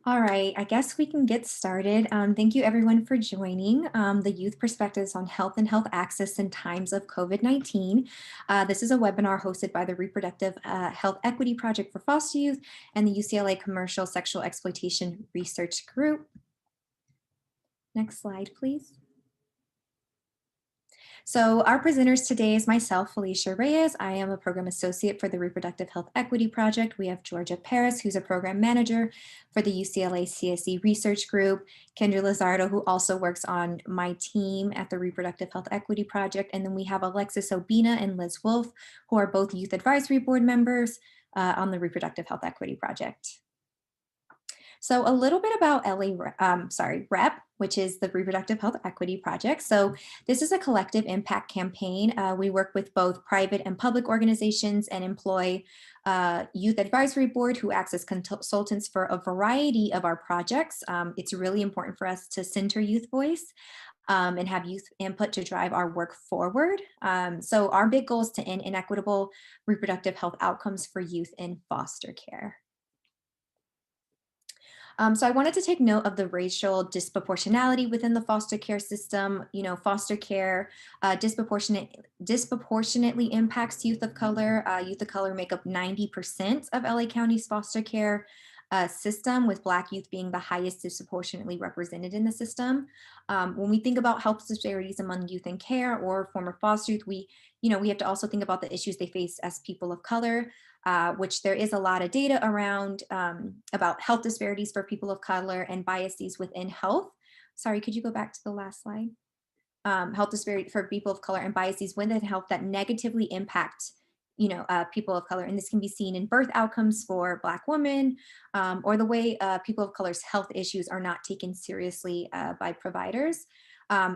All right, I guess we can get started. Thank you everyone for joining the Youth Perspectives on Health and Health Access in Times of COVID-19. This is a webinar hosted by the Reproductive Health Equity Project for Foster Youth and the UCLA Commercial Sexual Exploitation Research Group. Next slide, please. So our presenters today is myself, Felicia Reyes. I am a program associate for the Reproductive Health Equity Project. We have Georgia Paris, who's a program manager for the UCLA CSE Research Group, Kendra Lizardo, who also works on my team at the Reproductive Health Equity Project. And then we have Alexis Obina and Liz Wolf, who are both Youth Advisory Board members on the Reproductive Health Equity Project. So a little bit about REP, which is the Reproductive Health Equity Project. So this is a collective impact campaign. We work with both private and public organizations and employ Youth Advisory Board who acts as consultants for a variety of our projects. It's really important for us to center youth voice and have youth input to drive our work forward. So our big goal is to end inequitable reproductive health outcomes for youth in foster care. So I wanted to take note of the racial disproportionality within the foster care system. You know, foster care disproportionately impacts youth of color. Youth of color make up 90% of LA County's foster care system, with Black youth being the highest disproportionately represented in the system. When we think about health disparities among youth in care or former foster youth, we have to also think about the issues they face as people of color. Which there is a lot of data around about health disparities for people of color and biases within health. Sorry, could you go back to the last slide? Health disparity for people of color and biases within health that negatively impact people of color. And this can be seen in birth outcomes for Black women or the way people of color's health issues are not taken seriously by providers.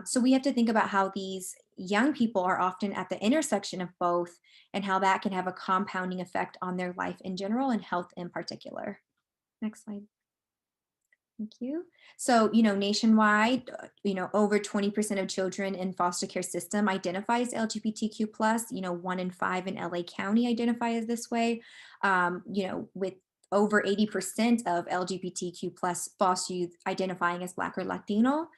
So we have to think about how these young people are often at the intersection of both and how that can have a compounding effect on their life in general and health in particular. Next slide. Thank you. So, nationwide, over 20% of children in foster care system identify as LGBTQ+, 1 in 5 in LA County identify as this way, with over 80% of LGBTQ+ foster youth identifying as Black or Latino.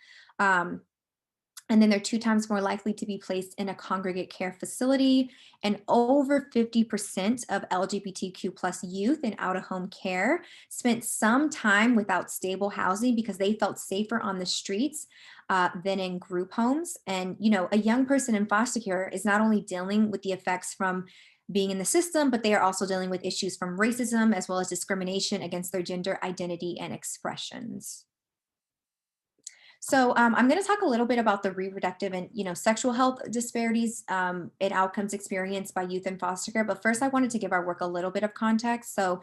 And then they're 2 times more likely to be placed in a congregate care facility. And over 50% of LGBTQ+ youth in out-of-home care spent some time without stable housing because they felt safer on the streets than in group homes. And, a young person in foster care is not only dealing with the effects from being in the system, but they are also dealing with issues from racism as well as discrimination against their gender identity and expressions. So I'm going to talk a little bit about the reproductive and sexual health disparities and outcomes experienced by youth in foster care. But first, I wanted to give our work a little bit of context. So,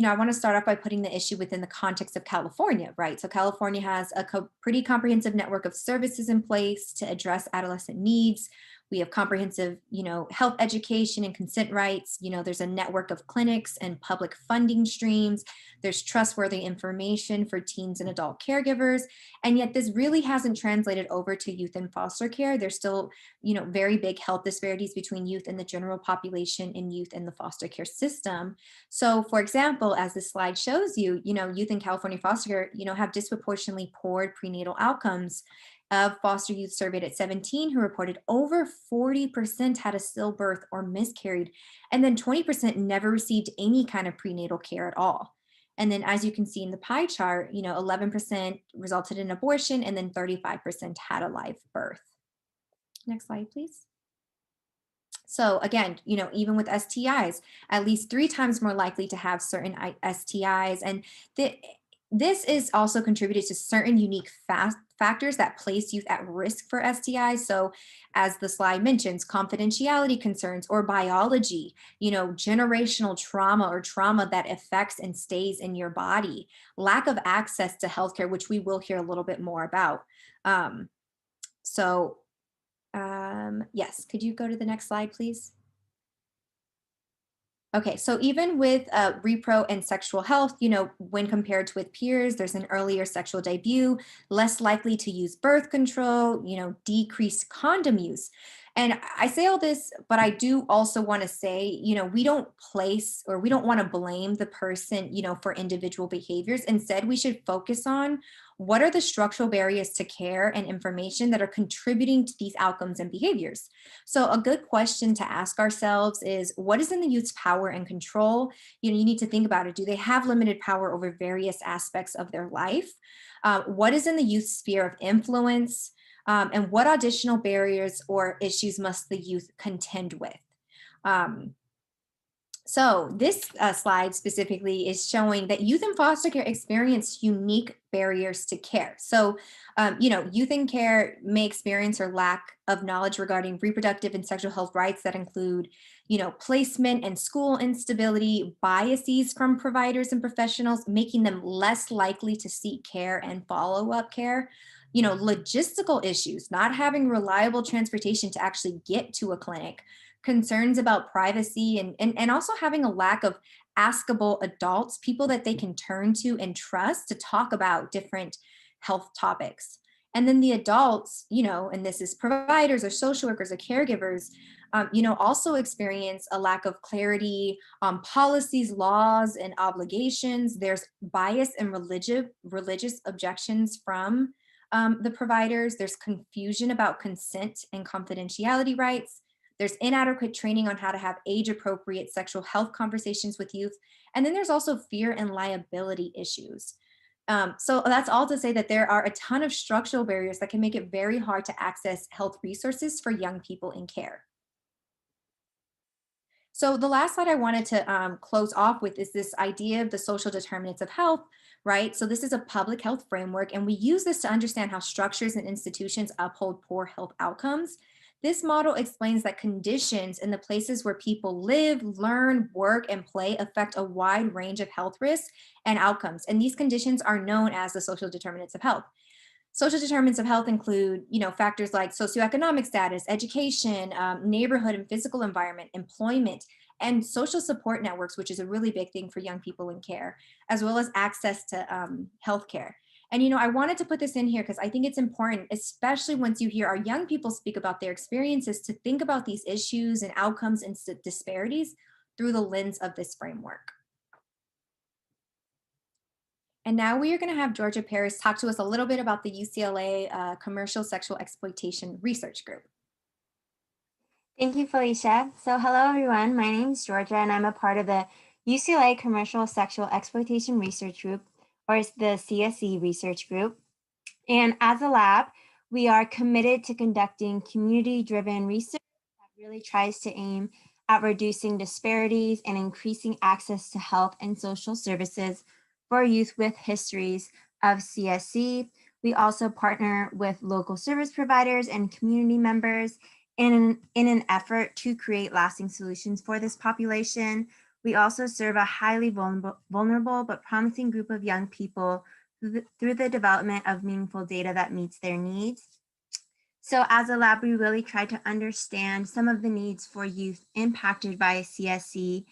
I want to start off by putting the issue within the context of California, right? So California has a pretty comprehensive network of services in place to address adolescent needs. We have comprehensive, health education and consent rights. There's a network of clinics and public funding streams. There's trustworthy information for teens and adult caregivers. And yet this really hasn't translated over to youth in foster care. There's still, very big health disparities between youth and the general population and youth in the foster care system. So for example, as this slide shows you, youth in California foster care, have disproportionately poor prenatal outcomes. Of foster youth surveyed at 17 who reported over 40% had a stillbirth or miscarried, and then 20% never received any kind of prenatal care at all. And then as you can see in the pie chart, 11% resulted in abortion and then 35% had a live birth. Next slide, please. So again, even with STIs, at least 3 times more likely to have certain STIs. And this is also contributed to certain unique factors that place youth at risk for STIs. So as the slide mentions, confidentiality concerns or biology, generational trauma or trauma that affects and stays in your body, lack of access to healthcare, which we will hear a little bit more about. Yes, could you go to the next slide, please? Okay, so even with repro and sexual health, when compared to with peers, there's an earlier sexual debut, less likely to use birth control, decreased condom use. And I say all this, but I do also want to say, we don't place or we don't want to blame the person, for individual behaviors. Instead, we should focus on what are the structural barriers to care and information that are contributing to these outcomes and behaviors. So, a good question to ask ourselves is what is in the youth's power and control? You need to think about it. Do they have limited power over various aspects of their life? What is in the youth's sphere of influence? And what additional barriers or issues must the youth contend with? Um, so this slide specifically is showing that youth in foster care experience unique barriers to care. So, youth in care may experience or lack of knowledge regarding reproductive and sexual health rights that include, placement and school instability, biases from providers and professionals, making them less likely to seek care and follow-up care. Logistical issues, not having reliable transportation to actually get to a clinic, concerns about privacy and also having a lack of askable adults, people that they can turn to and trust to talk about different health topics. And then the adults, and this is providers or social workers or caregivers, also experience a lack of clarity on policies, laws, and obligations. There's bias and religious objections from the providers. There's confusion about consent and confidentiality rights. There's inadequate training on how to have age appropriate sexual health conversations with youth. And then there's also fear and liability issues. So that's all to say that there are a ton of structural barriers that can make it very hard to access health resources for young people in care. So the last slide I wanted to close off with is this idea of the social determinants of health, right? So this is a public health framework, and we use this to understand how structures and institutions uphold poor health outcomes. This model explains that conditions in the places where people live, learn, work, and play affect a wide range of health risks and outcomes. And these conditions are known as the social determinants of health. Social determinants of health include, factors like socioeconomic status, education, neighborhood and physical environment, employment, and social support networks, which is a really big thing for young people in care, as well as access to healthcare. And I wanted to put this in here because I think it's important, especially once you hear our young people speak about their experiences, to think about these issues and outcomes and disparities through the lens of this framework. And now we are going to have Georgia Paris talk to us a little bit about the UCLA Commercial Sexual Exploitation Research Group. Thank you, Felicia. So hello, everyone. My name is Georgia, and I'm a part of the UCLA Commercial Sexual Exploitation Research Group, or the CSE Research Group. And as a lab, we are committed to conducting community-driven research that really tries to aim at reducing disparities and increasing access to health and social services for youth with histories of CSE. We also partner with local service providers and community members in an effort to create lasting solutions for this population. We also serve a highly vulnerable but promising group of young people through the development of meaningful data that meets their needs. So as a lab, we really try to understand some of the needs for youth impacted by CSE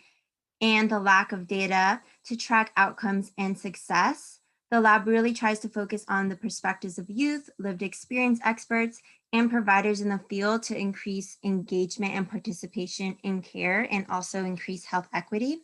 and the lack of data to track outcomes and success. The lab really tries to focus on the perspectives of youth, lived experience experts, and providers in the field to increase engagement and participation in care and also increase health equity.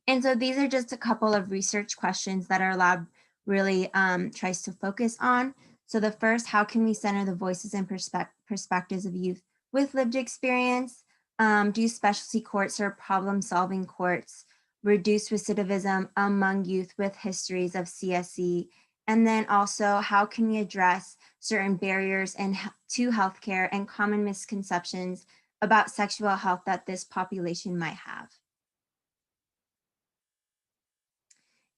And so these are just a couple of research questions that our lab really tries to focus on. So the first, how can we center the voices and perspectives of youth with lived experience? Do specialty courts serve problem-solving courts? Reduce recidivism among youth with histories of CSE? And then also, how can we address certain barriers to healthcare and common misconceptions about sexual health that this population might have?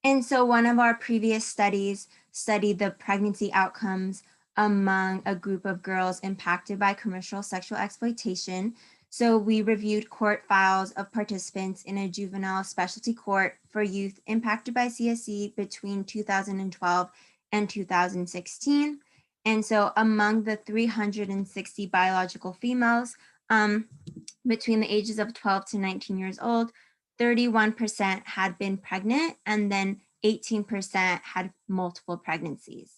And so one of our previous studies studied the pregnancy outcomes among a group of girls impacted by commercial sexual exploitation. So we reviewed court files of participants in a juvenile specialty court for youth impacted by CSE between 2012 and 2016. And so among the 360 biological females between the ages of 12 to 19 years old, 31% had been pregnant, and then 18% had multiple pregnancies.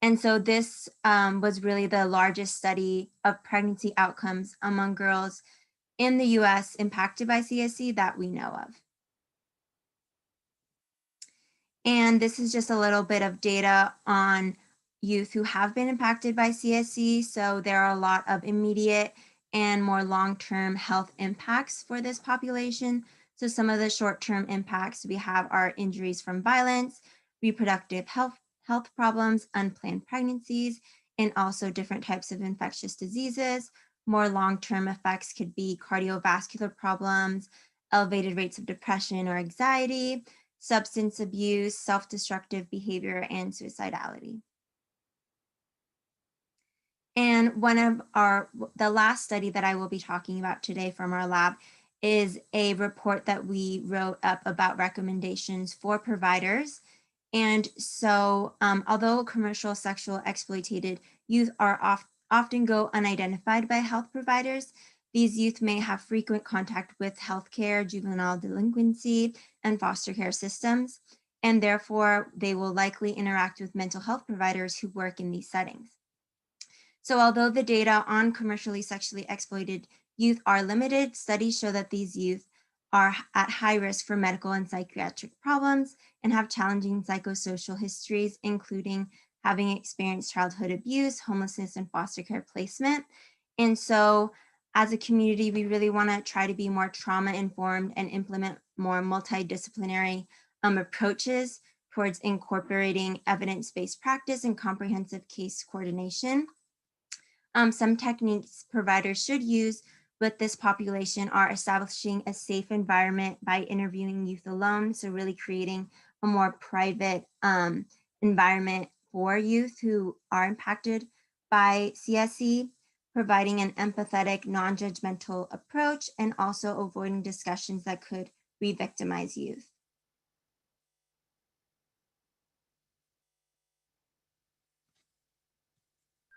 And so this was really the largest study of pregnancy outcomes among girls in the US impacted by CSE that we know of. And this is just a little bit of data on youth who have been impacted by CSE. So there are a lot of immediate and more long-term health impacts for this population. So some of the short-term impacts we have are injuries from violence, reproductive health problems, unplanned pregnancies, and also different types of infectious diseases. More long-term effects could be cardiovascular problems, elevated rates of depression or anxiety, substance abuse, self-destructive behavior, and suicidality. And the last study that I will be talking about today from our lab is a report that we wrote up about recommendations for providers. And so although commercial sexual exploited youth are often go unidentified by health providers, these youth may have frequent contact with healthcare, juvenile delinquency, and foster care systems, and therefore they will likely interact with mental health providers who work in these settings. So although the data on commercially sexually exploited youth are limited, studies show that these youth are at high risk for medical and psychiatric problems and have challenging psychosocial histories, including having experienced childhood abuse, homelessness, and foster care placement. And so as a community, we really want to try to be more trauma informed and implement more multidisciplinary approaches towards incorporating evidence-based practice and comprehensive case coordination. Some techniques providers should use with this population are establishing a safe environment by interviewing youth alone. So really creating a more private environment for youth who are impacted by CSE, providing an empathetic, non-judgmental approach, and also avoiding discussions that could re-victimize youth.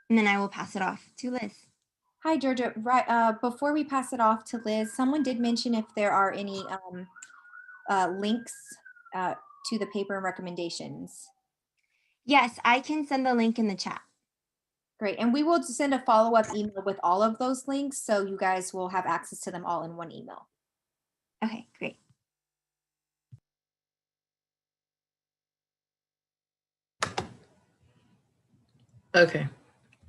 And then I will pass it off to Liz. Hi, Georgia. Right, before we pass it off to Liz, someone did mention if there are any links to the paper and recommendations. Yes, I can send the link in the chat. Great. And we will send a follow-up email with all of those links, so you guys will have access to them all in one email. Okay, great. Okay.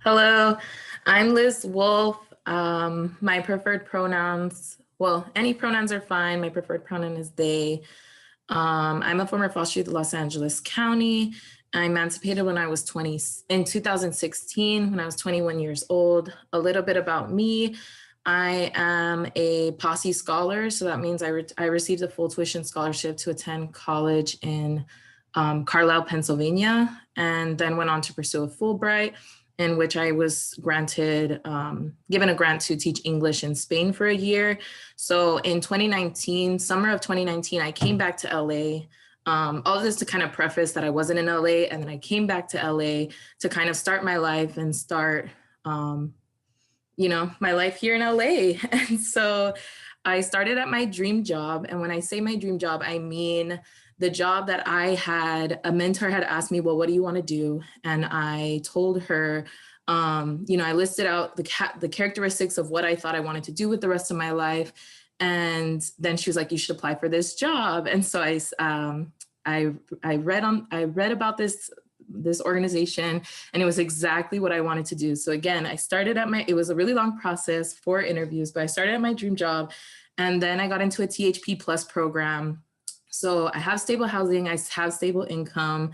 Hello, I'm Liz Wolf. My preferred pronouns, well, any pronouns are fine. My preferred pronoun is they. I'm a former foster youth in Los Angeles County. I emancipated when I was in 2016, when I was 21 years old. A little bit about me. I am a Posse Scholar, so that means I received a full tuition scholarship to attend college in Carlisle, Pennsylvania, and then went on to pursue a Fulbright, in which I was given a grant to teach English in Spain for a year. So in 2019, summer of 2019, I came back to LA. All of this to kind of preface that I wasn't in LA, and then I came back to LA to kind of start my life and start, my life here in LA. And so I started at my dream job. And when I say my dream job, I mean the job that a mentor had asked me, well, what do you want to do? And I told her, I listed out the characteristics of what I thought I wanted to do with the rest of my life. And then she was like, you should apply for this job. And so I read about this organization, and it was exactly what I wanted to do. So again, it was a really long process, 4 interviews, but I started at my dream job, and then I got into a THP Plus program. So I have stable housing, I have stable income.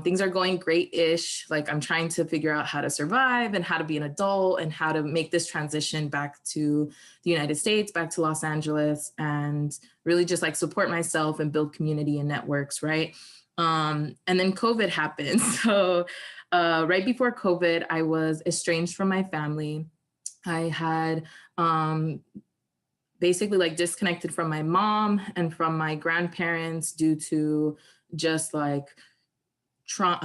Things are going great-ish. Like, I'm trying to figure out how to survive and how to be an adult and how to make this transition back to the United States, back to Los Angeles, and really just like support myself and build community and networks, right? And then COVID happened. So right before COVID, I was estranged from my family. I had basically like disconnected from my mom and from my grandparents due to just like, how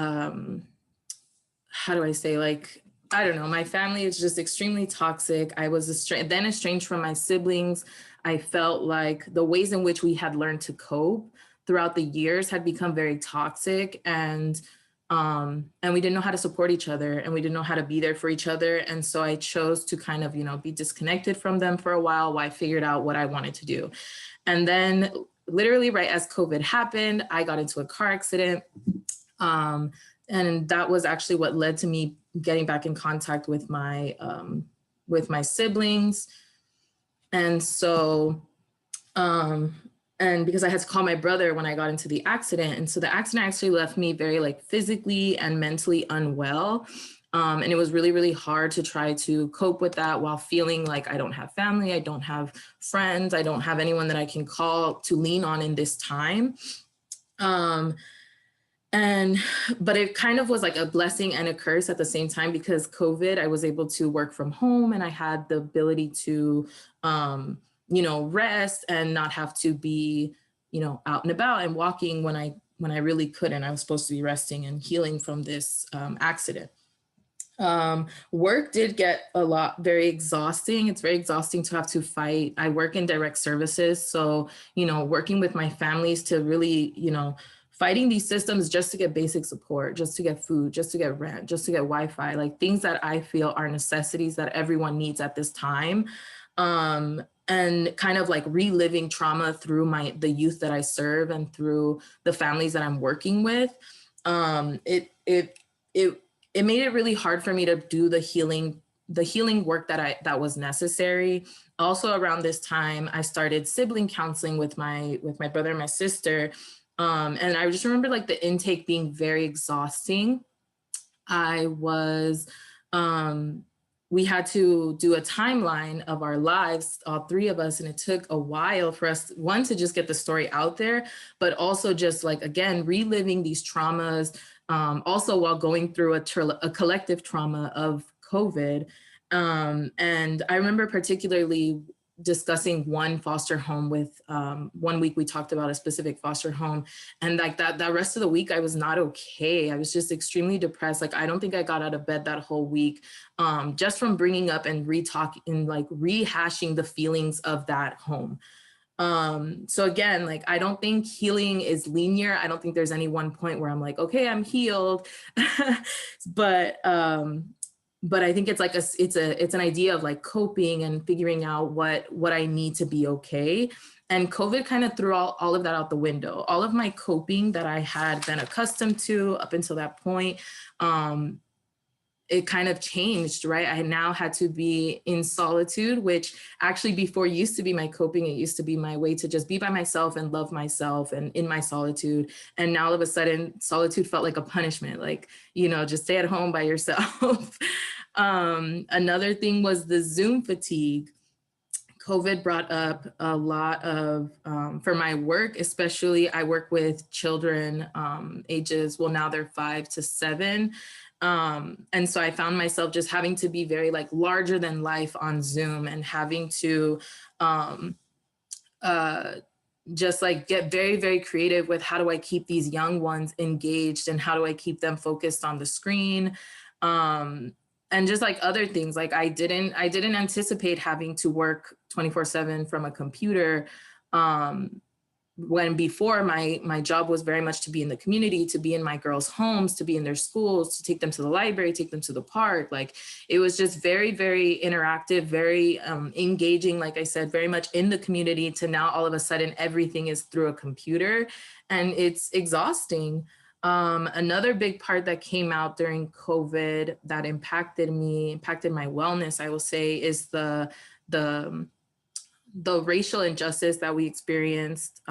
do I say, like I don't know, my family is just extremely toxic. I was then estranged from my siblings. I felt like the ways in which we had learned to cope throughout the years had become very toxic, and we didn't know how to support each other, and we didn't know how to be there for each other. And so I chose to kind of, be disconnected from them for a while I figured out what I wanted to do. And then literally right as COVID happened, I got into a car accident. And that was actually what led to me getting back in contact with my siblings. And so, and because I had to call my brother when I got into the accident. And so the accident actually left me very like physically and mentally unwell. And it was really, really hard to try to cope with that while feeling like I don't have family, I don't have friends, I don't have anyone that I can call to lean on in this time. But it kind of was like a blessing and a curse at the same time, because COVID, I was able to work from home and I had the ability to, rest and not have to be, out and about and walking when I really couldn't. I was supposed to be resting and healing from this accident. Work did get very exhausting. It's very exhausting to have to fight. I work in direct services. So, working with my families to really, fighting these systems just to get basic support, just to get food, just to get rent, just to get Wi-Fi, like things that I feel are necessities that everyone needs at this time. And kind of like reliving trauma through the youth that I serve and through the families that I'm working with. It made it really hard for me to do the healing work that was necessary. Also around this time, I started sibling counseling with my brother and my sister. And I just remember like the intake being very exhausting. We had to do a timeline of our lives, all three of us, and it took a while for us, one, to just get the story out there, but also just like, again, reliving these traumas, also while going through a collective trauma of COVID. And I remember particularly discussing one foster home with, 1 week we talked about a specific foster home, and like that rest of the week I was not okay. I was just extremely depressed. Like I don't think I got out of bed that whole week, just from bringing up and rehashing the feelings of that home. So again, like I don't think healing is linear. I don't think there's any one point where I'm like, okay, I'm healed. But I think it's like it's an idea of like coping and figuring out what I need to be okay. And COVID kind of threw all of that out the window. All of my coping that I had been accustomed to up until that point, it kind of changed, right? I now had to be in solitude, which actually before used to be my coping. It used to be my way to just be by myself and love myself and in my solitude. And now all of a sudden, solitude felt like a punishment, like, just stay at home by yourself. Another thing was the Zoom fatigue. COVID brought up a lot of, for my work, especially I work with children ages, well, now they're 5 to 7. And so I found myself just having to be very like larger than life on Zoom and having to just like get very, very creative with how do I keep these young ones engaged and how do I keep them focused on the screen. And just like other things, like I didn't anticipate having to work 24/7 from a computer. When before my job was very much to be in the community, to be in my girls' homes, to be in their schools, to take them to the library, take them to the park. Like it was just very, very interactive, very engaging, like I said, very much in the community, to now all of a sudden everything is through a computer, and it's exhausting. Another big part that came out during COVID that impacted my wellness, I will say, is the racial injustice that we experienced,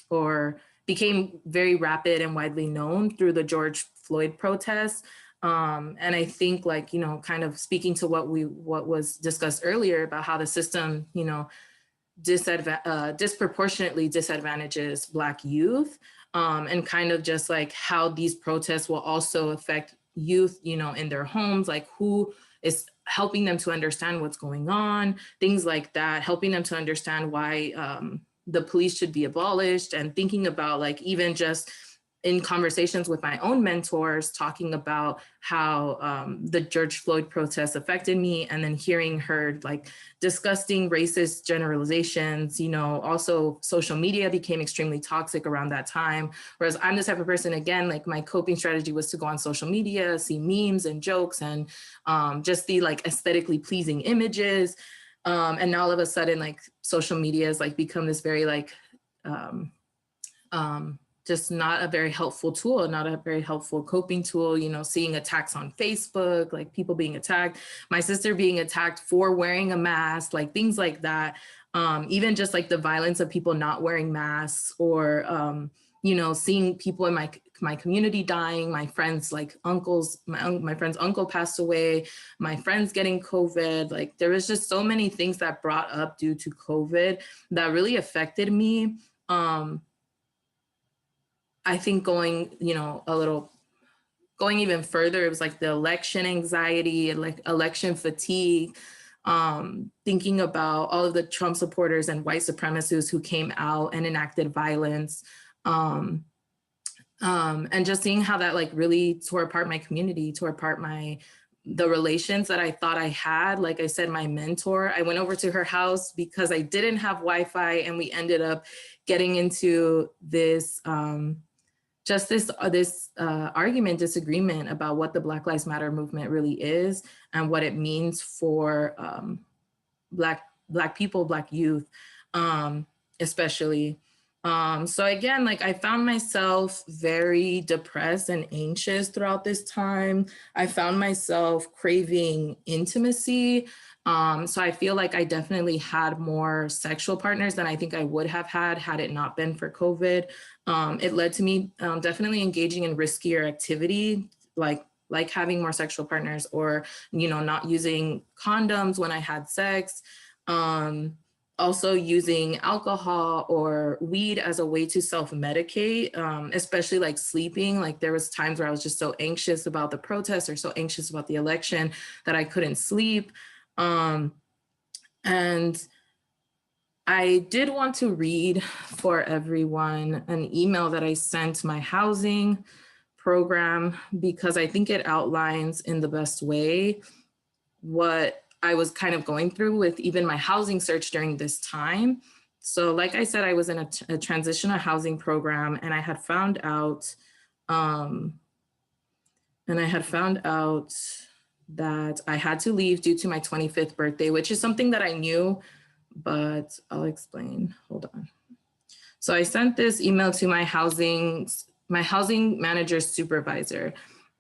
or became very rapid and widely known through the George Floyd protests. And I think like, kind of speaking to what was discussed earlier about how the system, disproportionately disadvantages Black youth, and kind of just like how these protests will also affect youth, in their homes, like who is helping them to understand what's going on, things like that, helping them to understand why the police should be abolished, and thinking about like even just in conversations with my own mentors, talking about how the George Floyd protests affected me, and then hearing her like disgusting racist generalizations. Also social media became extremely toxic around that time. Whereas I'm the type of person, again, like my coping strategy was to go on social media, see memes and jokes and just the like aesthetically pleasing images. And now all of a sudden, like social media has like become this very like, just not a very helpful tool, not a very helpful coping tool, seeing attacks on Facebook, like people being attacked, my sister being attacked for wearing a mask, like things like that. Even just like the violence of people not wearing masks, or, seeing people in my community dying, my friends, like uncles, my friend's uncle passed away, my friends getting COVID. Like there was just so many things that brought up due to COVID that really affected me. I think going even further, it was like the election anxiety and like election fatigue, thinking about all of the Trump supporters and white supremacists who came out and enacted violence, and just seeing how that like really tore apart my community, tore apart the relations that I thought I had. Like I said, my mentor, I went over to her house because I didn't have Wi-Fi, and we ended up getting into this disagreement about what the Black Lives Matter movement really is and what it means for Black people, Black youth, especially. So again, like I found myself very depressed and anxious throughout this time. I found myself craving intimacy. So I feel like I definitely had more sexual partners than I think I would have had it not been for COVID. It led to me definitely engaging in riskier activity, like having more sexual partners, or, not using condoms when I had sex. Also using alcohol or weed as a way to self-medicate, especially like sleeping. Like there was times where I was just so anxious about the protests or so anxious about the election that I couldn't sleep. And I did want to read for everyone an email that I sent my housing program, because I think it outlines in the best way what I was kind of going through with even my housing search during this time. So like I said, I was in a transitional housing program, and I had found out, that I had to leave due to my 25th birthday, which is something that I knew, but I'll explain. Hold on. So I sent this email to my housing manager's supervisor.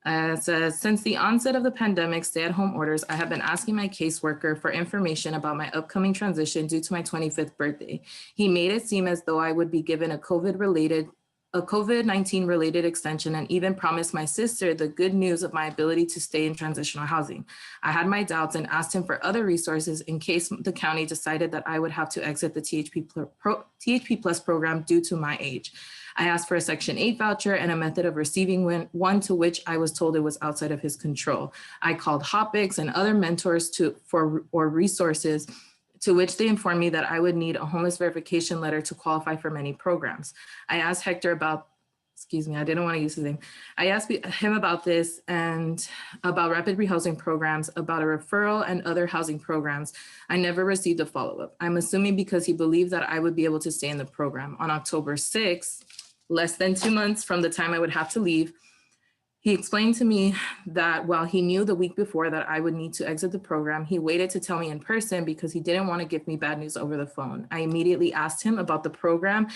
It says, since the onset of the pandemic stay-at-home orders, I have been asking my caseworker for information about my upcoming transition due to my 25th birthday. He made it seem as though I would be given a COVID-19 related extension, and even promised my sister the good news of my ability to stay in transitional housing. I had my doubts and asked him for other resources in case the county decided that I would have to exit the THP Plus program due to my age. I asked for a Section 8 voucher and a method of receiving one, to which I was told it was outside of his control. I called Hopix and other mentors for resources, to which they informed me that I would need a homeless verification letter to qualify for many programs. I asked Hector about, I didn't want to use his name. I asked him about this and about rapid rehousing programs, about a referral and other housing programs. I never received a follow-up. I'm assuming because he believed that I would be able to stay in the program. On October 6th, less than 2 months from the time I would have to leave, he explained to me that while he knew the week before that I would need to exit the program, he waited to tell me in person because he didn't want to give me bad news over the phone. I immediately asked him about the programs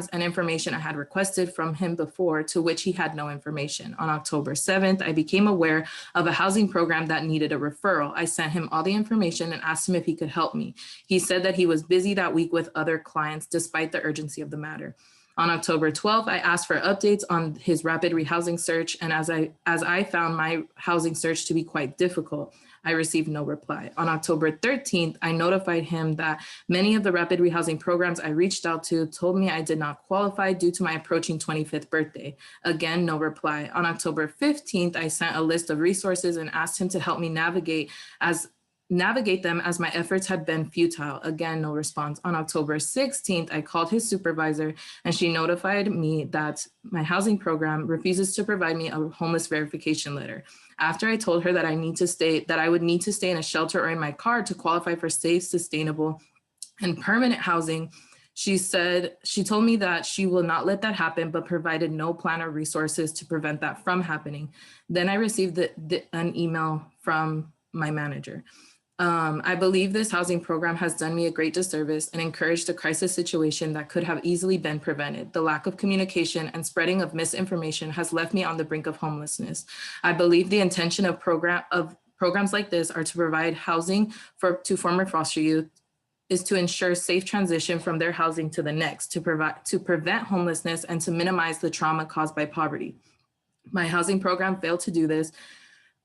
and information I had requested from him before, to which he had no information. On October 7th, I became aware of a housing program that needed a referral. I sent him all the information and asked him if he could help me. He said that he was busy that week with other clients despite the urgency of the matter. On October 12th, I asked for updates on his rapid rehousing search, and as I found my housing search to be quite difficult, I received no reply. On October 13th, I notified him that many of the rapid rehousing programs I reached out to told me I did not qualify due to my approaching 25th birthday. Again, no reply. On October 15th, I sent a list of resources and asked him to help me navigate, as navigate them as my efforts had been futile. Again, no response. On October 16th, I called his supervisor and she notified me that my housing program refuses to provide me a homeless verification letter. After I told her that I would need to stay in a shelter or in my car to qualify for safe, sustainable, and permanent housing, she told me that she will not let that happen, but provided no plan or resources to prevent that from happening. Then I received an email from my manager. I believe this housing program has done me a great disservice and encouraged a crisis situation that could have easily been prevented. The lack of communication and spreading of misinformation has left me on the brink of homelessness. I believe the intention of programs like this are to provide housing to former foster youth, is to ensure safe transition from their housing to the next, to prevent homelessness and to minimize the trauma caused by poverty. My housing program failed to do this,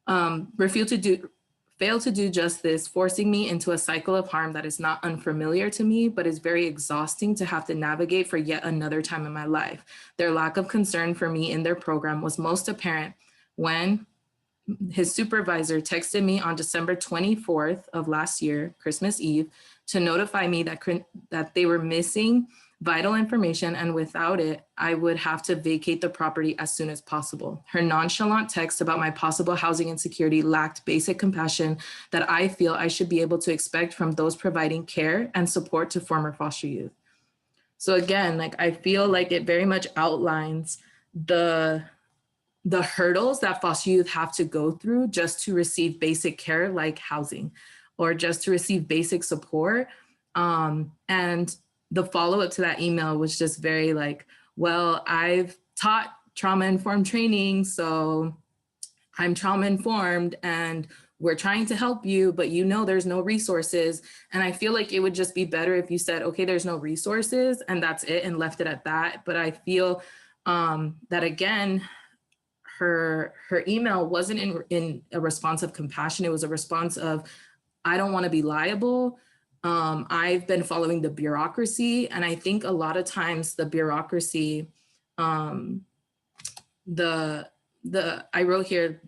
failed to do just this, forcing me into a cycle of harm that is not unfamiliar to me, but is very exhausting to have to navigate for yet another time in my life. Their lack of concern for me in their program was most apparent when his supervisor texted me on December 24th of last year, Christmas Eve, to notify me that they were missing vital information, and without it, I would have to vacate the property as soon as possible. Her nonchalant text about my possible housing insecurity lacked basic compassion that I feel I should be able to expect from those providing care and support to former foster youth. So again, like, I feel like it very much outlines the hurdles that foster youth have to go through just to receive basic care like housing, or just to receive basic support. And the follow-up to that email was just very like, well, I've taught trauma-informed training, so I'm trauma-informed and we're trying to help you, but there's no resources. And I feel like it would just be better if you said, okay, there's no resources and that's it, and left it at that. But I feel that again, her email wasn't in a response of compassion. It was a response of, I don't want to be liable. I've been following the bureaucracy. And I think a lot of times the bureaucracy, I wrote here,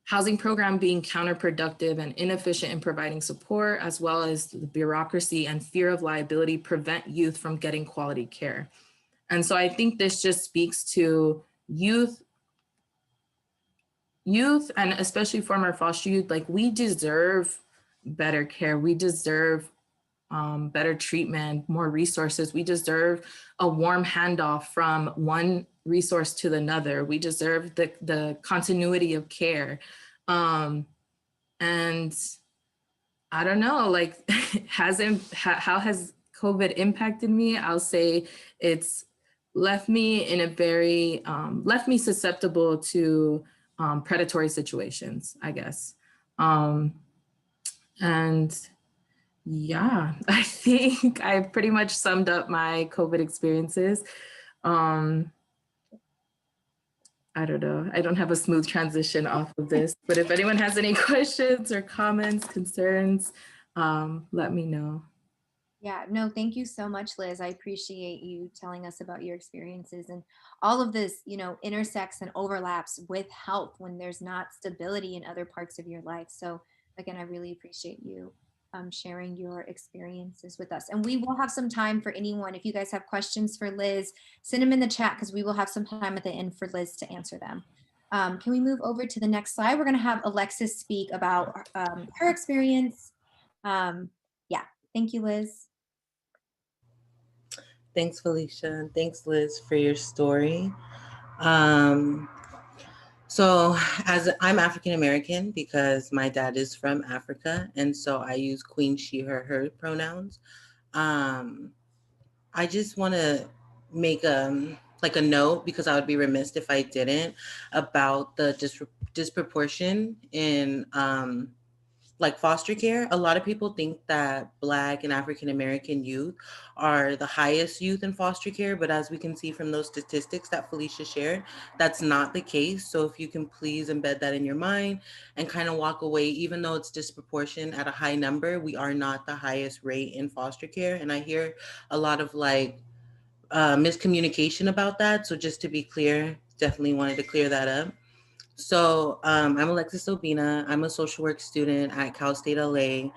housing program being counterproductive and inefficient in providing support, as well as the bureaucracy and fear of liability prevent youth from getting quality care. And so I think this just speaks to youth, and especially former foster youth, like, we deserve better care. We deserve better treatment, more resources. We deserve a warm handoff from one resource to another. We deserve the continuity of care. And I don't know, like, how has COVID impacted me? I'll say it's left me in a very, left me susceptible to predatory situations, I guess. And yeah, I think I pretty much summed up my COVID experiences. I don't know. I don't have a smooth transition off of this, but if anyone has any questions or comments, concerns, let me know. Yeah, no, thank you so much, Liz. I appreciate you telling us about your experiences, and all of this, intersects and overlaps with health when there's not stability in other parts of your life. So again, I really appreciate you sharing your experiences with us. And we will have some time for anyone. If you guys have questions for Liz, send them in the chat, because we will have some time at the end for Liz to answer them. Can we move over to the next slide? We're going to have Alexis speak about her experience. Yeah, thank you, Liz. Thanks, Felicia, and thanks, Liz, for your story. So as I'm African American because my dad is from Africa, and so I use queen, she, her pronouns. I just want to make a note, because I would be remiss if I didn't, about the disproportion in like foster care. A lot of people think that Black and African American youth are the highest youth in foster care, but as we can see from those statistics that Felicia shared, that's not the case. So if you can please embed that in your mind and kind of walk away, even though it's disproportionate at a high number, we are not the highest rate in foster care. And I hear a lot of miscommunication about that. So just to be clear, definitely wanted to clear that up. So I'm Alexis Obina. I'm a social work student at Cal State LA,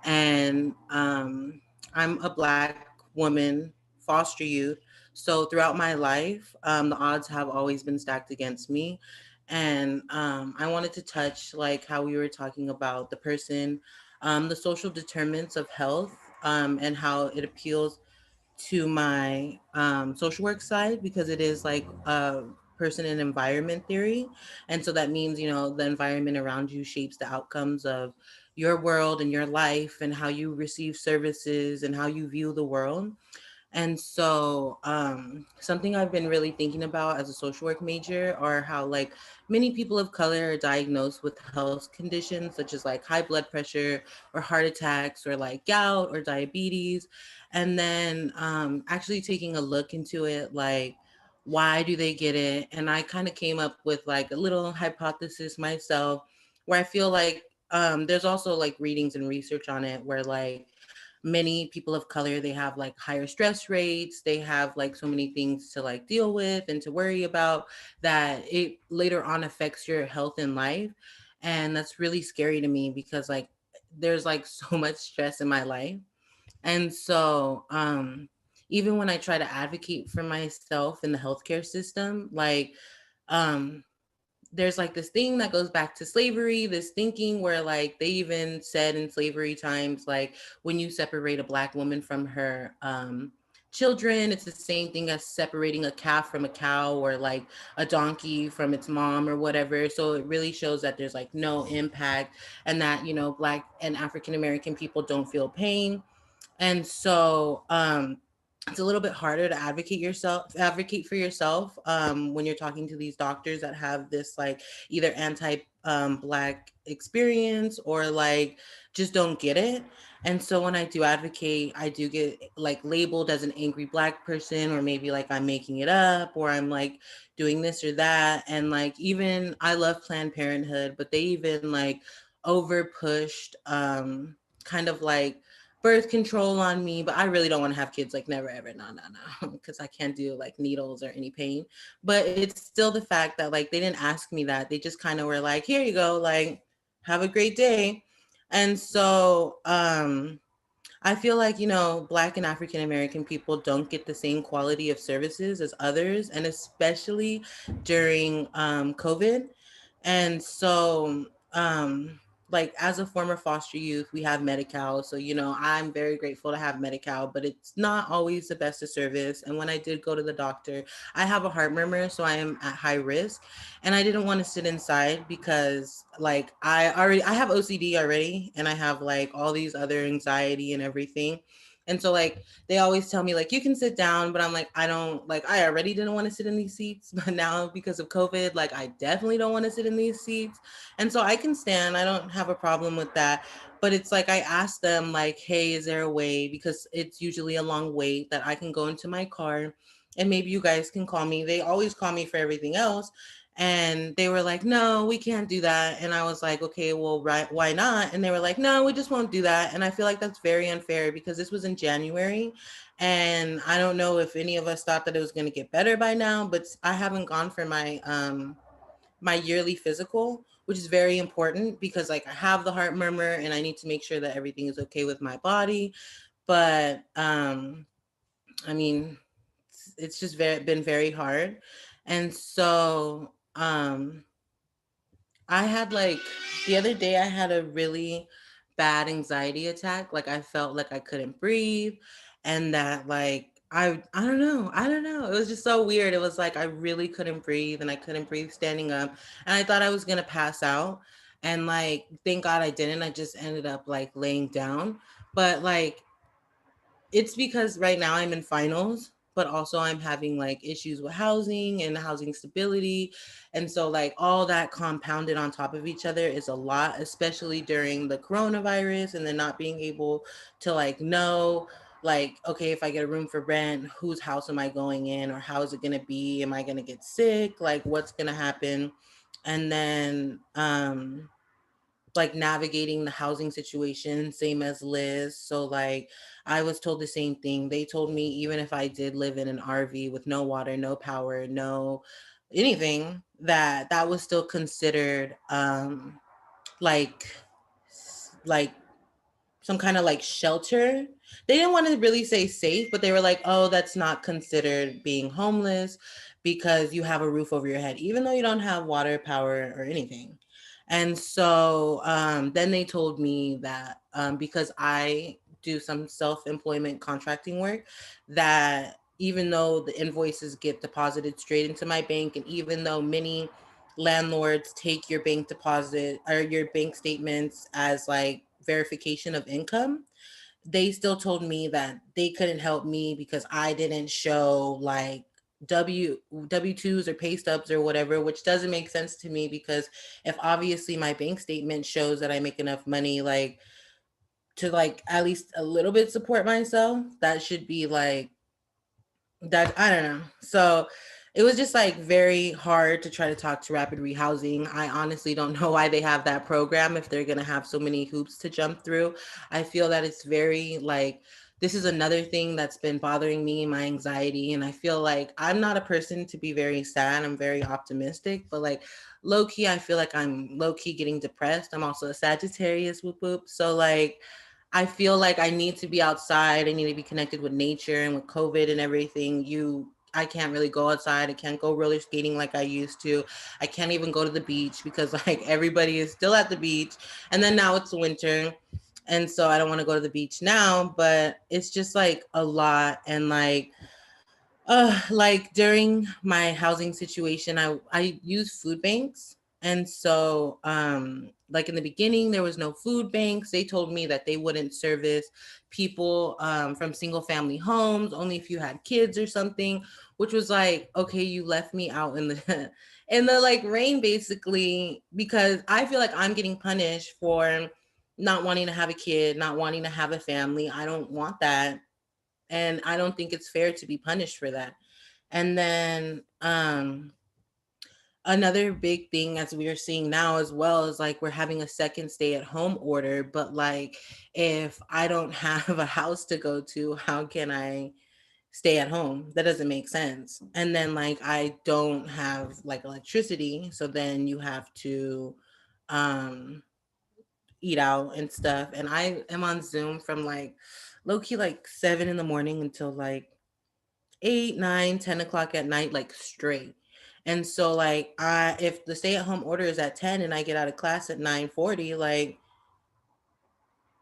and I'm a Black woman, foster youth. So throughout my life, the odds have always been stacked against me. And I wanted to touch like how we were talking about the person, the social determinants of health, and how it appeals to my social work side because it is like a person and environment theory. And so that means, you know, the environment around you shapes the outcomes of your world and your life and how you receive services and how you view the world. And so, something I've been really thinking about as a social work major are how, like, many people of color are diagnosed with health conditions such as like high blood pressure or heart attacks or like gout or diabetes. And then, actually taking a look into it, like, why do they get it? And I kind of came up with like a little hypothesis myself where I feel like there's also like readings and research on it where like many people of color, they have like higher stress rates, they have like so many things to like deal with and to worry about that it later on affects your health in life. And that's really scary to me because like there's like so much stress in my life. And so even when I try to advocate for myself in the healthcare system, like um there's like this thing that goes back to slavery, this thinking where like they even said in slavery times, like when you separate a Black woman from her children, it's the same thing as separating a calf from a cow or like a donkey from its mom or whatever. So it really shows that there's like no impact and that, you know, Black and African American people don't feel pain. And so it's a little bit harder to advocate for yourself when you're talking to these doctors that have this like either anti Black experience or like just don't get it. And so when I do advocate, I do get like labeled as an angry Black person, or maybe like I'm making it up, or I'm like doing this or that. And like even I love Planned Parenthood, but they even like over pushed kind of like birth control on me, but I really don't want to have kids, like never ever, no, no, no, because I can't do like needles or any pain. But it's still the fact that like they didn't ask me that. They just kind of were like, here you go, like have a great day. And so I feel like, you know, Black and African American people don't get the same quality of services as others, and especially during COVID. And so, like as a former foster youth, we have Medi-Cal. So, you know, I'm very grateful to have Medi-Cal, but it's not always the best of service. And when I did go to the doctor, I have a heart murmur, so I am at high risk. And I didn't want to sit inside because like I have OCD already, and I have like all these other anxiety and everything. And so like they always tell me like you can sit down, but I'm like I don't, like I already didn't want to sit in these seats, but now because of COVID, like I definitely don't want to sit in these seats. And so I can stand, I don't have a problem with that. But it's like I asked them like, hey, is there a way, because it's usually a long wait, that I can go into my car and maybe you guys can call me. They always call me for everything else. And they were like, no, we can't do that. And I was like, okay, well, right, why not? And they were like, no, we just won't do that. And I feel like that's very unfair because this was in January. And I don't know if any of us thought that it was going to get better by now, but I haven't gone for my yearly physical, which is very important because like I have the heart murmur and I need to make sure that everything is okay with my body. But I mean, it's just been very hard. And so I had like the other day I had a really bad anxiety attack. Like I felt like I couldn't breathe and that like I don't know. It was just so weird. It was like I really couldn't breathe and I couldn't breathe standing up. And I thought I was gonna pass out. And like thank God I didn't. I just ended up like laying down. But like it's because right now I'm in finals, but also I'm having like issues with housing and housing stability. And so like all that compounded on top of each other is a lot, especially during the coronavirus and then not being able to like know like, okay, if I get a room for rent, whose house am I going in or how is it going to be? Am I going to get sick? Like what's going to happen? And then like navigating the housing situation, same as Liz. So like I was told the same thing. They told me even if I did live in an RV with no water, no power, no anything, that was still considered like like some kind of like shelter. They didn't want to really say safe, but they were like, oh, that's not considered being homeless because you have a roof over your head, even though you don't have water, power, or anything. And so then they told me that because I do some self-employment contracting work, that even though the invoices get deposited straight into my bank, and even though many landlords take your bank deposit or your bank statements as like verification of income, they still told me that they couldn't help me because I didn't show like W2s or pay stubs or whatever, which doesn't make sense to me, because if obviously my bank statement shows that I make enough money like to like at least a little bit support myself, that should be like that. I don't know. So it was just like very hard to try to talk to Rapid Rehousing. I honestly don't know why they have that program if they're going to have so many hoops to jump through. I feel that it's very like, this is another thing that's been bothering me, my anxiety. And I feel like I'm not a person to be very sad. I'm very optimistic, but like low key, I feel like I'm low key getting depressed. I'm also a Sagittarius, whoop whoop. So like, I feel like I need to be outside. I need to be connected with nature, and with COVID and everything, I can't really go outside. I can't go roller skating like I used to. I can't even go to the beach because like everybody is still at the beach. And then now it's winter. And so I don't want to go to the beach now, but it's just like a lot. And like during my housing situation, I use food banks. And so like in the beginning there was no food banks. They told me that they wouldn't service people from single family homes, only if you had kids or something, which was like, okay, you left me out in the in the like rain basically, because I feel like I'm getting punished for not wanting to have a kid, not wanting to have a family. I don't want that, and I don't think it's fair to be punished for that. And then another big thing, as we are seeing now as well, is like we're having a second stay at home order, but like if I don't have a house to go to, how can I stay at home? That doesn't make sense. And then like I don't have like electricity, so then you have to um eat out and stuff. And I am on Zoom from like low key like 7 in the morning until like 8, 9, 10 o'clock at night, like straight. And so like if the stay at home order is at 10 and I get out of class at 9:40, like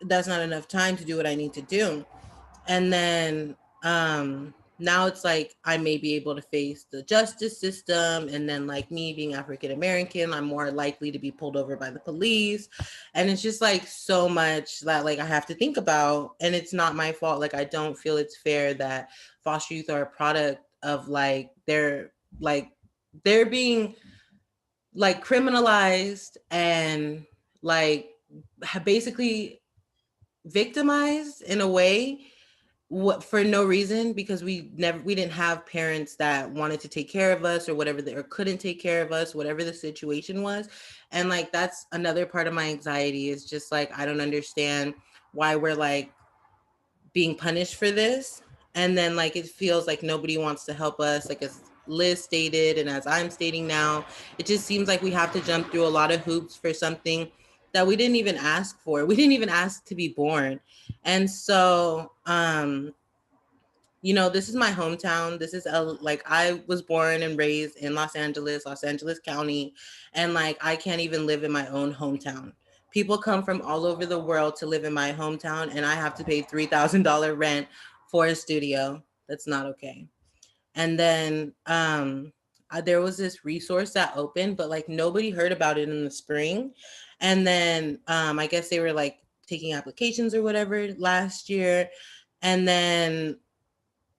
that's not enough time to do what I need to do. And then now it's like I may be able to face the justice system, and then like me being African American, I'm more likely to be pulled over by the police. And it's just like so much that like I have to think about, and it's not my fault. Like I don't feel it's fair that foster youth are a product of like they're being like criminalized and like basically victimized in a way, what, for no reason, because we didn't have parents that wanted to take care of us or whatever, or couldn't take care of us, whatever the situation was. And like that's another part of my anxiety, is just like I don't understand why we're like being punished for this. And then like it feels like nobody wants to help us, like as Liz stated and as I'm stating now, it just seems like we have to jump through a lot of hoops for something that we didn't even ask for. We didn't even ask to be born. And so this is my hometown. This is like I was born and raised in Los Angeles County, and like I can't even live in my own hometown. People come from all over the world to live in my hometown, and I have to pay $3,000 rent for a studio. That's not okay. And then there was this resource that opened, but like nobody heard about it in the spring. And then I guess they were like taking applications or whatever last year. And then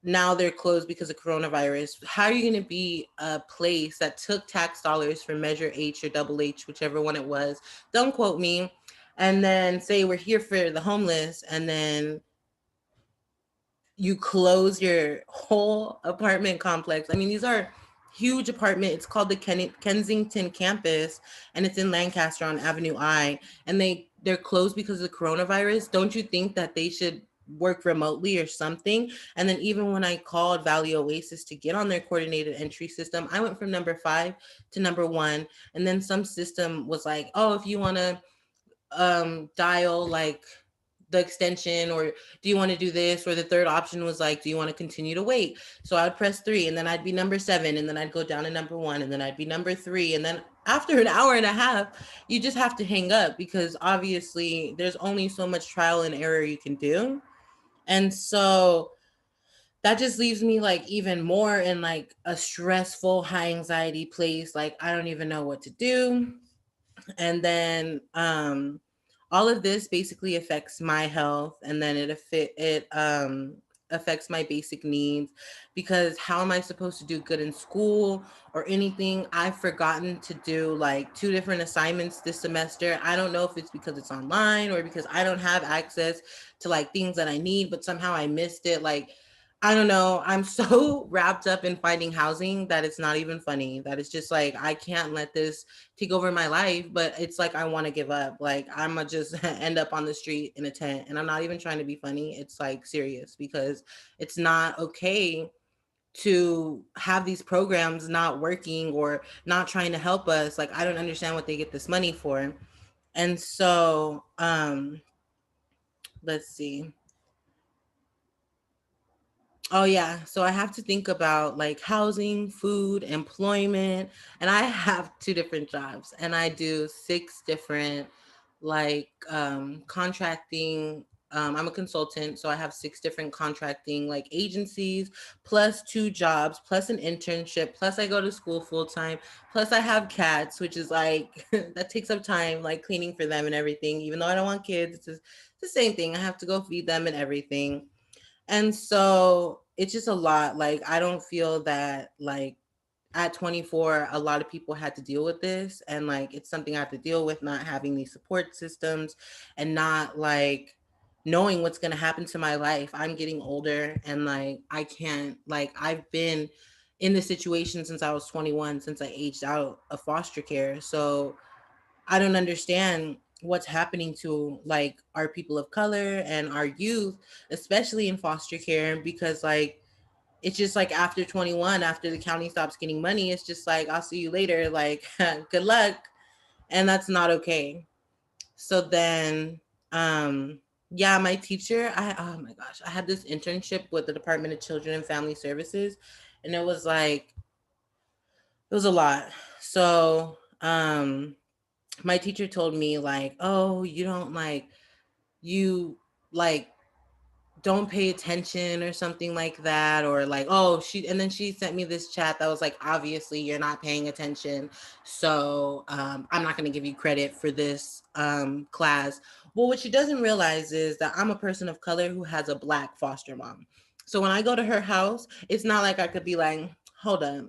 now they're closed because of coronavirus. How are you going to be a place that took tax dollars for Measure H or Double H, whichever one it was, don't quote me, and then say we're here for the homeless, and then you close your whole apartment complex? I mean, these are huge apartment. It's called the Kensington campus, and it's in Lancaster on Avenue I, and they're closed because of the coronavirus. Don't you think that they should work remotely or something. And then even when I called Valley Oasis to get on their coordinated entry system, I went from number 5 to number 1. And then some system was like, oh, if you want to dial like the extension, or do you want to do this? Or the third option was like, do you want to continue to wait? So I would press 3, and then I'd be number 7, and then I'd go down to number 1, and then I'd be number 3. And then after an hour and a half, you just have to hang up, because obviously there's only so much trial and error you can do. And so that just leaves me like even more in like a stressful, high anxiety place. Like, I don't even know what to do. And then all of this basically affects my health, and then it affects my basic needs, because how am I supposed to do good in school or anything? I've forgotten to do like 2 different assignments this semester. I don't know if it's because it's online or because I don't have access to like things that I need, but somehow I missed it. Like, I don't know. I'm so wrapped up in finding housing that it's not even funny. That it's just like, I can't let this take over my life. But it's like, I want to give up. Like, I'm gonna just end up on the street in a tent. And I'm not even trying to be funny. It's like serious, because it's not okay to have these programs not working or not trying to help us. Like, I don't understand what they get this money for. And so let's see. Oh yeah. So I have to think about like housing, food, employment, and I have 2 different jobs, and I do 6 different like contracting. I'm a consultant, so I have 6 different contracting like agencies, plus 2 jobs, plus an internship, plus I go to school full time, plus I have cats, which is like that takes up time, like cleaning for them and everything. Even though I don't want kids, it's the same thing. I have to go feed them and everything. And so it's just a lot. Like, I don't feel that like at 24, a lot of people had to deal with this. And like, it's something I have to deal with, not having these support systems and not like knowing what's going to happen to my life. I'm getting older, and like, I can't, like, I've been in this situation since I was 21, since I aged out of foster care. So I don't understand what's happening to like our people of color and our youth, especially in foster care, because like it's just like after 21, after the county stops getting money, it's just like, I'll see you later, like good luck. And that's not okay. So then yeah, my teacher, oh my gosh, I had this internship with the Department of Children and Family Services, and it was like, it was a lot. So my teacher told me like, oh, you don't like, you like don't pay attention or something like that, or like, oh, and then she sent me this chat that was like, obviously you're not paying attention, so I'm not going to give you credit for this class. Well, what she doesn't realize is that I'm a person of color who has a Black foster mom. So when I go to her house, it's not like I could be like, hold up.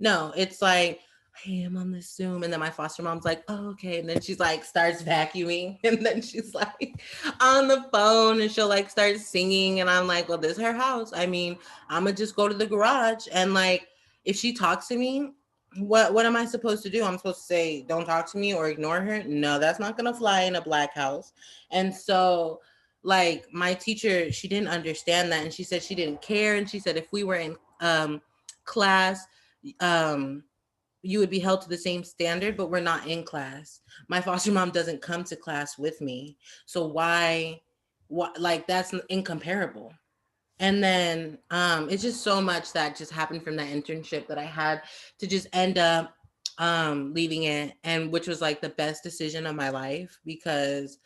No, it's like, hey, I'm on this Zoom. And then my foster mom's like, oh, okay. And then she's like, starts vacuuming. And then she's like on the phone, and she'll like start singing. And I'm like, well, this is her house. I mean, I'm gonna just go to the garage. And like, if she talks to me, what am I supposed to do? I'm supposed to say, don't talk to me or ignore her? No, that's not gonna fly in a Black house. And so like my teacher, she didn't understand that. And she said she didn't care. And she said, if we were in class, you would be held to the same standard, but we're not in class. My foster mom doesn't come to class with me. So why, like, that's incomparable. And then it's just so much that just happened from that internship that I had to just end up leaving it, and which was like the best decision of my life, because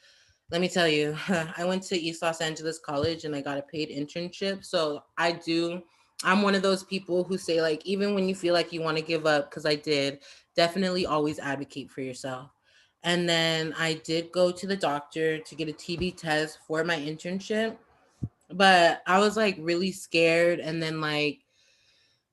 let me tell you, I went to East Los Angeles College and I got a paid internship. So I'm one of those people who say like, even when you feel like you want to give up, because I did, definitely always advocate for yourself. And then I did go to the doctor to get a TB test for my internship, but I was like really scared. And then like,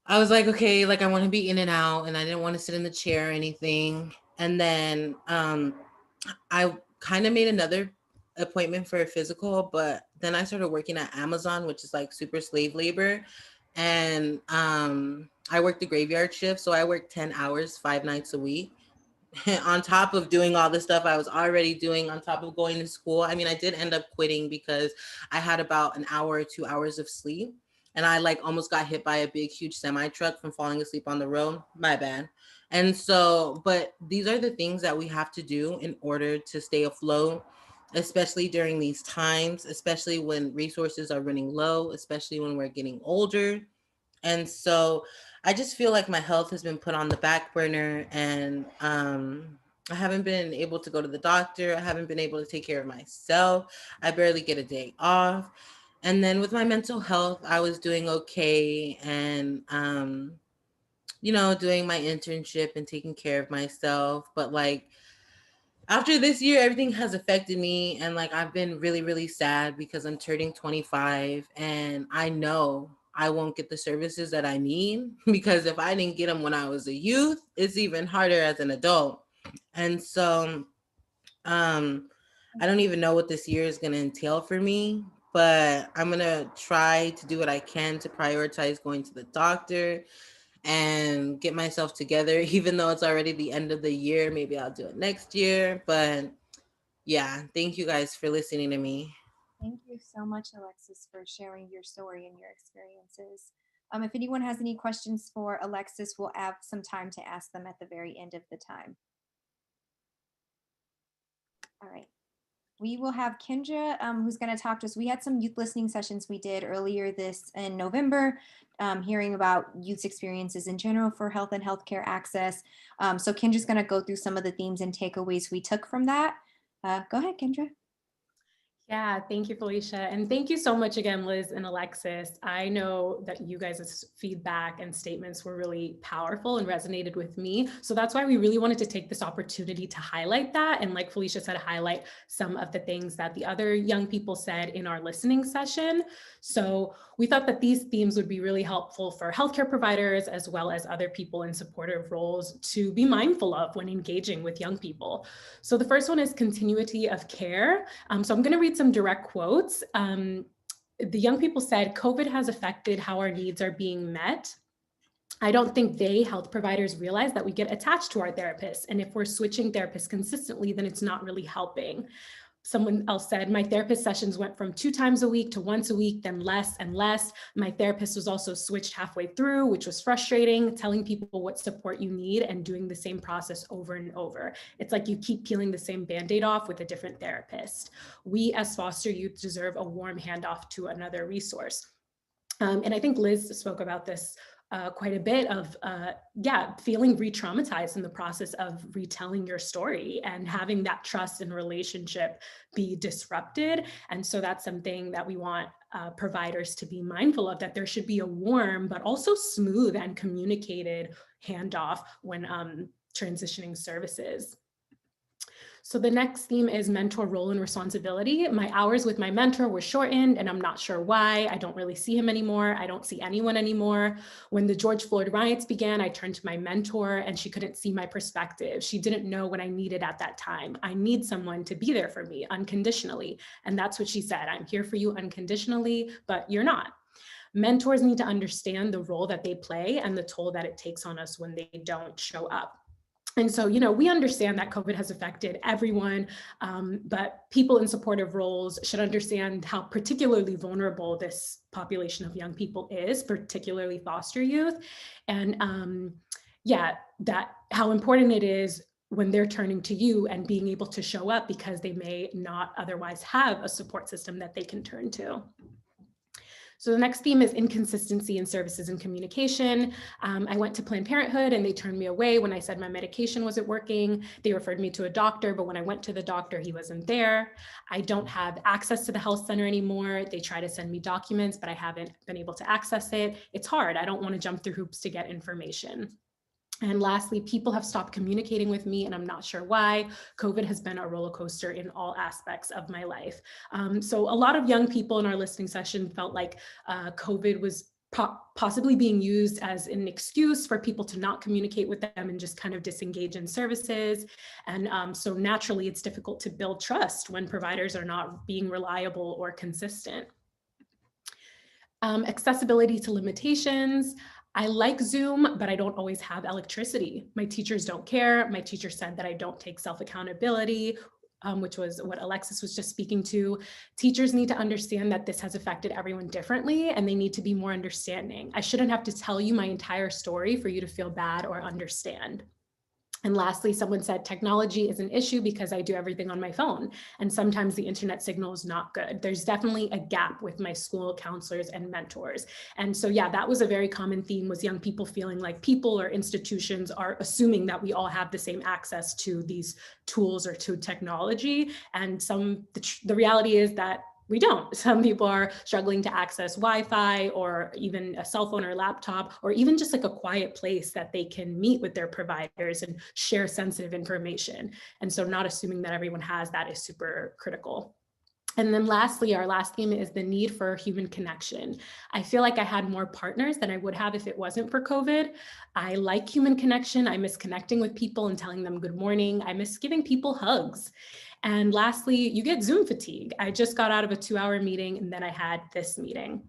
I was like, okay, like I want to be in and out, and I didn't want to sit in the chair or anything. And then I kind of made another appointment for a physical, but then I started working at Amazon, which is like super slave labor. And I worked the graveyard shift. So I worked 10 hours, 5 nights a week. on top of doing all the stuff I was already doing, on top of going to school. I mean, I did end up quitting because I had about an hour or 2 hours of sleep. And I like almost got hit by a big, huge semi truck from falling asleep on the road. My bad. And so, but these are the things that we have to do in order to stay afloat, especially during these times, especially when resources are running low, especially when we're getting older. And so I just feel like my health has been put on the back burner, and I haven't been able to go to the doctor. I haven't been able to take care of myself. I barely get a day off. And then with my mental health, I was doing okay, and doing my internship and taking care of myself. But like after this year, everything has affected me, and like I've been really, really sad because I'm turning 25, and I know I won't get the services that I need because if I didn't get them when I was a youth, it's even harder as an adult. And so I don't even know what this year is going to entail for me, but I'm going to try to do what I can to prioritize going to the doctor and get myself together, even though it's already the end of the year. Maybe I'll do it next year. But yeah, thank you guys for listening to me. Thank you so much, Alexis, for sharing your story and your experiences. If anyone has any questions for Alexis, we'll have some time to ask them at the very end of the time. All right. We will have Kendra, who's going to talk to us. We had some youth listening sessions we did earlier this in November, hearing about youth's experiences in general for health and healthcare access. So Kendra's going to go through some of the themes and takeaways we took from that. Go ahead, Kendra. Yeah, thank you, Felicia. And thank you so much again, Liz and Alexis. I know that you guys' feedback and statements were really powerful and resonated with me. So that's why we really wanted to take this opportunity to highlight that. And like Felicia said, highlight some of the things that the other young people said in our listening session. So we thought that these themes would be really helpful for healthcare providers as well as other people in supportive roles to be mindful of when engaging with young people. So the first one is continuity of care. So I'm going to read some direct quotes. The young people said, COVID has affected how our needs are being met. I don't think they, health providers, realize that we get attached to our therapists. And if we're switching therapists consistently, then it's not really helping. Someone else said, my therapist sessions went from 2 times a week to once a week, then less and less. My therapist was also switched halfway through, which was frustrating, telling people what support you need and doing the same process over and over. It's like you keep peeling the same Band-Aid off with a different therapist. We as foster youth deserve a warm handoff to another resource. And I think Liz spoke about this quite a bit of, feeling re-traumatized in the process of retelling your story and having that trust and relationship be disrupted. And so that's something that we want providers to be mindful of, that there should be a warm, but also smooth and communicated handoff when transitioning services. So the next theme is mentor role and responsibility. My hours with my mentor were shortened and I'm not sure why. I don't really see him anymore. I don't see anyone anymore. When the George Floyd riots began, I turned to my mentor and she couldn't see my perspective. She didn't know what I needed at that time. I need someone to be there for me unconditionally. And that's what she said. I'm here for you unconditionally, but you're not. Mentors need to understand the role that they play and the toll that it takes on us when they don't show up. And so, we understand that COVID has affected everyone, but people in supportive roles should understand how particularly vulnerable this population of young people is, particularly foster youth. And that how important it is when they're turning to you and being able to show up because they may not otherwise have a support system that they can turn to. So the next theme is inconsistency in services and communication. I went to Planned Parenthood and they turned me away when I said my medication wasn't working. They referred me to a doctor, but when I went to the doctor, he wasn't there. I don't have access to the health center anymore. They try to send me documents, but I haven't been able to access it. It's hard. I don't want to jump through hoops to get information. And lastly, people have stopped communicating with me and I'm not sure why. COVID has been a roller coaster in all aspects of my life. So a lot of young people in our listening session felt like COVID was possibly being used as an excuse for people to not communicate with them and just kind of disengage in services. And so naturally, it's difficult to build trust when providers are not being reliable or consistent. Accessibility to limitations. I like Zoom, but I don't always have electricity. My teachers don't care. My teacher said that I don't take self-accountability, which was what Alexis was just speaking to. Teachers need to understand that this has affected everyone differently, and they need to be more understanding. I shouldn't have to tell you my entire story for you to feel bad or understand. And lastly, someone said technology is an issue because I do everything on my phone, and sometimes the internet signal is not good. There's definitely a gap with my school counselors and mentors. And so, yeah, that was a very common theme, was young people feeling like people or institutions are assuming that we all have the same access to these tools or to technology. And the reality is that we don't. Some people are struggling to access Wi-Fi or even a cell phone or laptop, or even just like a quiet place that they can meet with their providers and share sensitive information. And so not assuming that everyone has that is super critical. And then lastly, our last theme is the need for human connection. I feel like I had more partners than I would have if it wasn't for COVID. I like human connection. I miss connecting with people and telling them good morning. I miss giving people hugs. And lastly, you get Zoom fatigue. I just got out of a 2-hour meeting and then I had this meeting.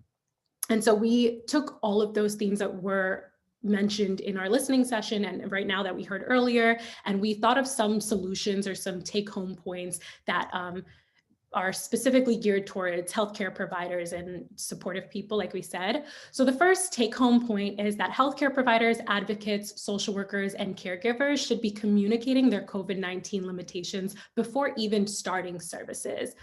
And so we took all of those themes that were mentioned in our listening session and right now that we heard earlier, and we thought of some solutions or some take-home points that are specifically geared towards healthcare providers and supportive people, like we said. So the first take-home point is that healthcare providers, advocates, social workers, and caregivers should be communicating their COVID-19 limitations before even starting services.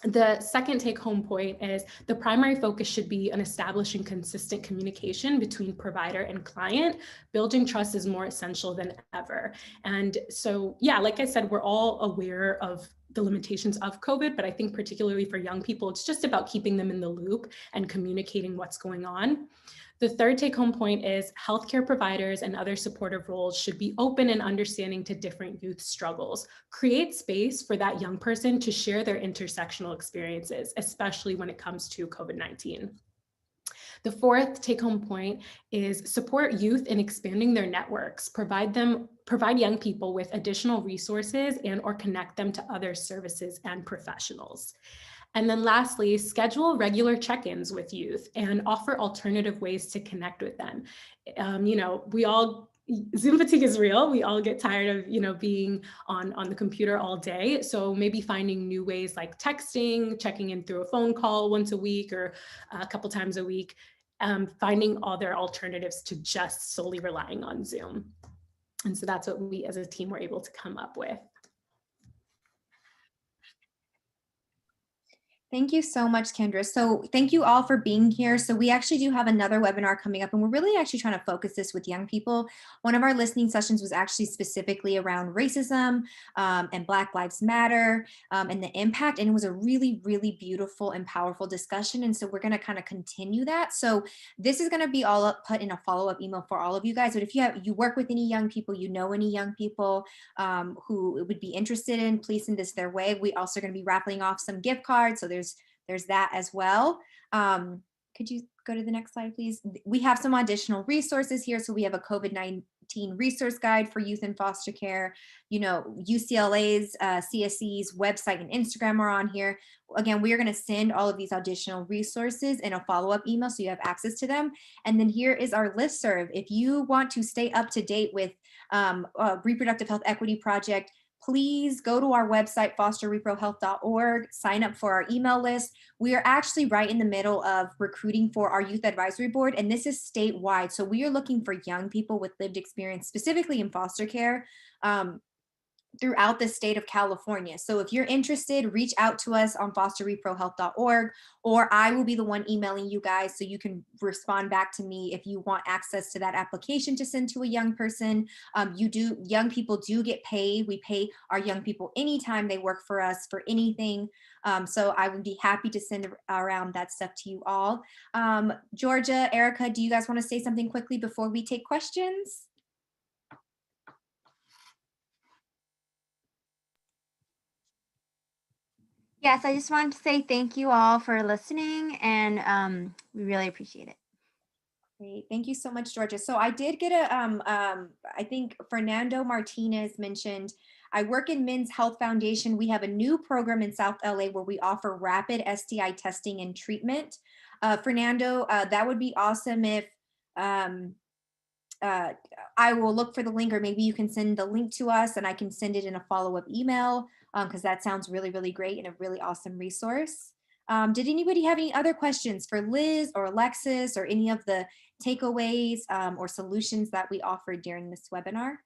The second take-home point is the primary focus should be on establishing consistent communication between provider and client. Building trust is more essential than ever. And so, yeah, like I said, we're all aware of the limitations of COVID, but I think particularly for young people, it's just about keeping them in the loop and communicating what's going on. The third take-home point is healthcare providers and other supportive roles should be open and understanding to different youth struggles. Create space for that young person to share their intersectional experiences, especially when it comes to COVID-19. The fourth take-home point is support youth in expanding their networks, provide young people with additional resources and or connect them to other services and professionals. And then lastly, schedule regular check-ins with youth and offer alternative ways to connect with them. Zoom fatigue is real. We all get tired of, being on the computer all day. So maybe finding new ways like texting, checking in through a phone call once a week or a couple times a week, finding other alternatives to just solely relying on Zoom. And so that's what we as a team were able to come up with. Thank you so much, Kendra. So thank you all for being here. So we actually do have another webinar coming up, and we're really actually trying to focus this with young people. One of our listening sessions was actually specifically around racism and Black Lives Matter and the impact. And it was a really, really beautiful and powerful discussion. And so we're going to kind of continue that. So this is going to be all put in a follow-up email for all of you guys. But if you work with any young people, any young people who would be interested in, please send this their way. We also are going to be raffling off some gift cards. So there's that as well. Could you go to the next slide, please? We have some additional resources here. So we have a COVID-19 resource guide for youth in foster care. UCLA's, CSE's website and Instagram are on here. Again, we are going to send all of these additional resources in a follow-up email so you have access to them. And then here is our listserv. If you want to stay up to date with Reproductive Health Equity Project, please go to our website, fosterreprohealth.org, sign up for our email list. We are actually right in the middle of recruiting for our youth advisory board, and this is statewide. So we are looking for young people with lived experience, specifically in foster care, throughout the state of California. So if you're interested, reach out to us on fosterreprohealth.org, or I will be the one emailing you guys so you can respond back to me if you want access to that application to send to a young person. Young people do get paid. We pay our young people anytime they work for us for anything. So I would be happy to send around that stuff to you all. Georgia, Erica, do you guys want to say something quickly before we take questions? Yes, I just wanted to say thank you all for listening, and we really appreciate it. Great. Thank you so much, Georgia. So I did get I think Fernando Martinez mentioned, I work in Men's Health Foundation. We have a new program in South LA where we offer rapid STI testing and treatment. Fernando, that would be awesome if I will look for the link, or maybe you can send the link to us and I can send it in a follow-up email, because that sounds really, really great and a really awesome resource. Did anybody have any other questions for Liz or Alexis, or any of the takeaways or solutions that we offered during this webinar?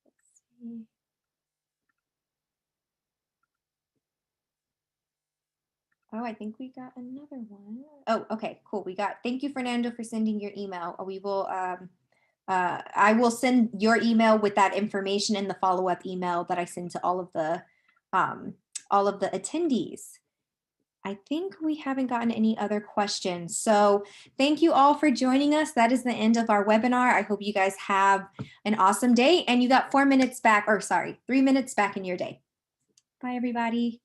Let's see. Oh, I think we got another one. Oh, okay, cool. Thank you, Fernando, for sending your email. We will, I will send your email with that information in the follow-up email that I send to all of the attendees. I think we haven't gotten any other questions. So thank you all for joining us. That is the end of our webinar. I hope you guys have an awesome day, and you got 4 minutes back, or sorry, 3 minutes back in your day. Bye, everybody.